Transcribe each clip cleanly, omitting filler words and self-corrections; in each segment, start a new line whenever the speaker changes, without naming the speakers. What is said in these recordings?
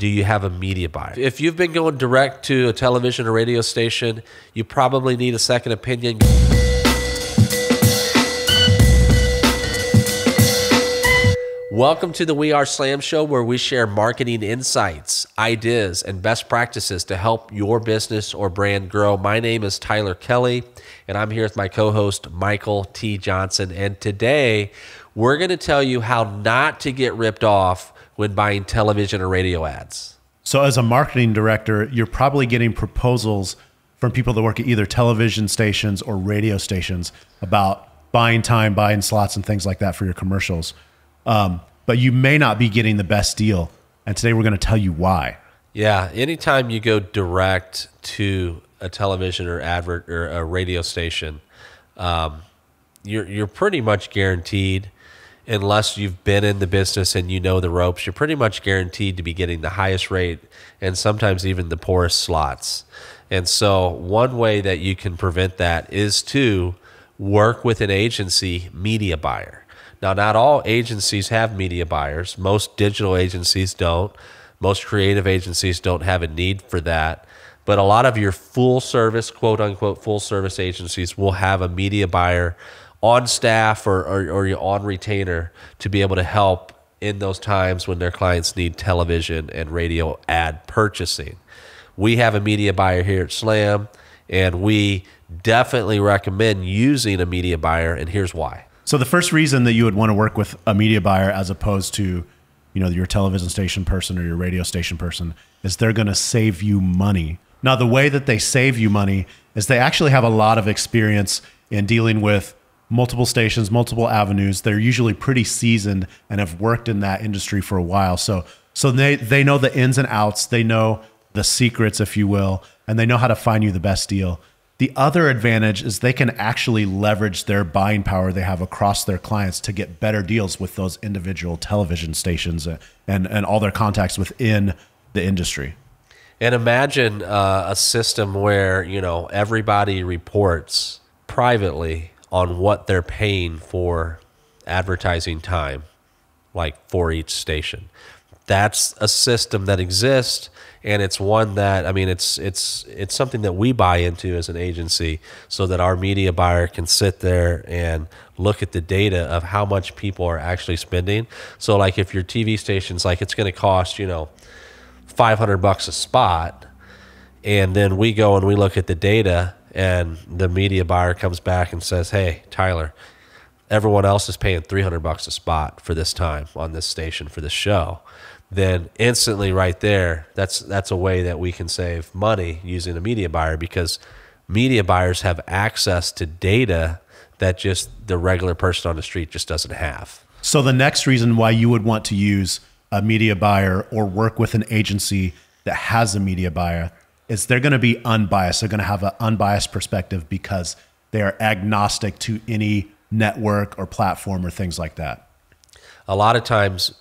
do you have a media buyer? If you've been going direct to a television or radio station, you probably need a second opinion. Welcome to the We Are Slam Show, where we share marketing insights, ideas, and best practices to help your business or brand grow. My name is Tyler Kelly, and I'm here with my co-host, Michael T. Johnson. And today, we're going to tell you how not to get ripped off when buying television or radio ads.
So as a marketing director, you're probably getting proposals from people that work at either television stations or radio stations about buying time, buying slots, and things like that for your commercials. But you may not be getting the best deal. And today we're going to tell you why.
Yeah. Anytime you go direct to a television or advert or a radio station, you're pretty much guaranteed, unless you've been in the business and you know the ropes, you're pretty much guaranteed to be getting the highest rate and sometimes even the poorest slots. And so one way that you can prevent that is to work with an agency media buyer. Now, not all agencies have media buyers. Most digital agencies don't. Most creative agencies don't have a need for that. But a lot of your full service, quote unquote, full service agencies will have a media buyer on staff or on retainer to be able to help in those times when their clients need television and radio ad purchasing. We have a media buyer here at Slam, and we definitely recommend using a media buyer, and here's why.
So the first reason that you would want to work with a media buyer as opposed to, your television station person or your radio station person is they're going to save you money. Now, the way that they save you money is they actually have a lot of experience in dealing with multiple stations, multiple avenues. They're usually pretty seasoned and have worked in that industry for a while. So they know the ins and outs. They know the secrets, if you will, and they know how to find you the best deal. The other advantage is they can actually leverage their buying power they have across their clients to get better deals with those individual television stations and all their contacts within the industry.
And imagine a system where, everybody reports privately on what they're paying for advertising time, like for each station. That's a system that exists, and it's one that, it's something that we buy into as an agency so that our media buyer can sit there and look at the data of how much people are actually spending. So like if your TV station's like, it's going to cost, $500 a spot, and then we go and we look at the data and the media buyer comes back and says, hey, Tyler, everyone else is paying $300 a spot for this time on this station for this show. Then instantly right there, that's a way that we can save money using a media buyer, because media buyers have access to data that just the regular person on the street just doesn't have.
So the next reason why you would want to use a media buyer or work with an agency that has a media buyer is they're going to be unbiased. They're going to have an unbiased perspective because they are agnostic to any network or platform or things like that.
A lot of times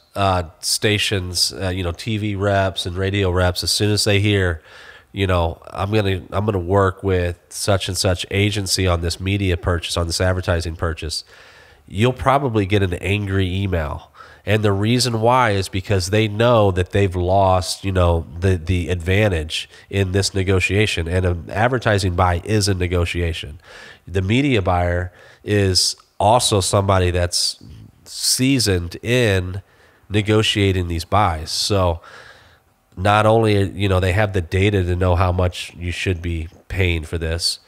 stations, TV reps and radio reps, as soon as they hear, I'm gonna work with such and such agency on this media purchase, on this advertising purchase, you'll probably get an angry email. And the reason why is because they know that they've lost, the advantage in this negotiation. And an advertising buy is a negotiation. The media buyer is also somebody that's seasoned in negotiating these buys. So not only, they have the data to know how much you should be paying for this,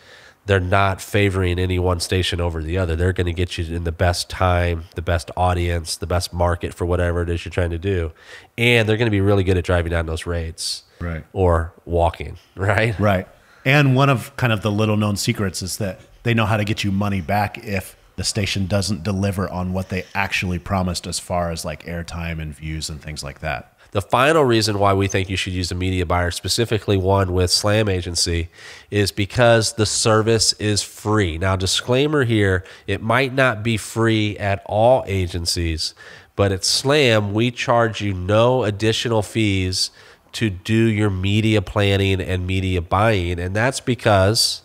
they're not favoring any one station over the other. They're going to get you in the best time, the best audience, the best market for whatever it is you're trying to do. And they're going to be really good at driving down those rates.
Right.
Or walking, right?
Right. And one of kind of the little known secrets is that they know how to get you money back if the station doesn't deliver on what they actually promised as far as like airtime and views and things like that.
The final reason why we think you should use a media buyer, specifically one with Slam Agency, is because the service is free. Now, disclaimer here, it might not be free at all agencies, but at Slam, we charge you no additional fees to do your media planning and media buying. And that's because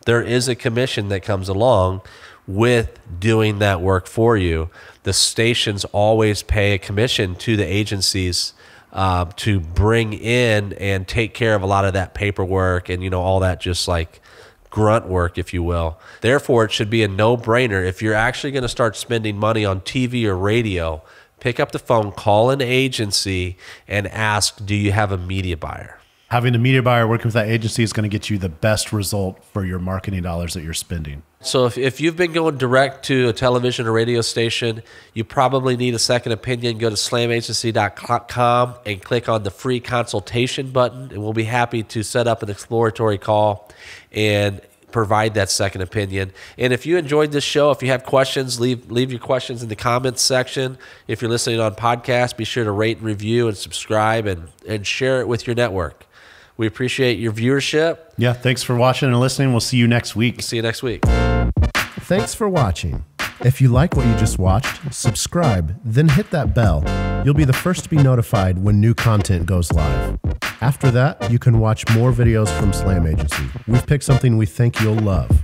there is a commission that comes along with doing that work for you. The stations always pay a commission to the agencies to bring in and take care of a lot of that paperwork and, all that just like grunt work, if you will. Therefore, it should be a no-brainer. If you're actually going to start spending money on TV or radio, pick up the phone, call an agency, and ask, do you have a media buyer?
Having a media buyer working with that agency is going to get you the best result for your marketing dollars that you're spending.
So if you've been going direct to a television or radio station, you probably need a second opinion. Go to slamagency.com and click on the free consultation button, and we'll be happy to set up an exploratory call and provide that second opinion. And if you enjoyed this show, if you have questions, leave your questions in the comments section. If you're listening on podcast, be sure to rate and review and subscribe and share it with your network. We appreciate your viewership.
Yeah, thanks for watching and listening. We'll see you next week.
See you next week.
Thanks for watching. If you like what you just watched, subscribe, then hit that bell. You'll be the first to be notified when new content goes live. After that, you can watch more videos from Slam Agency. We've picked something we think you'll love.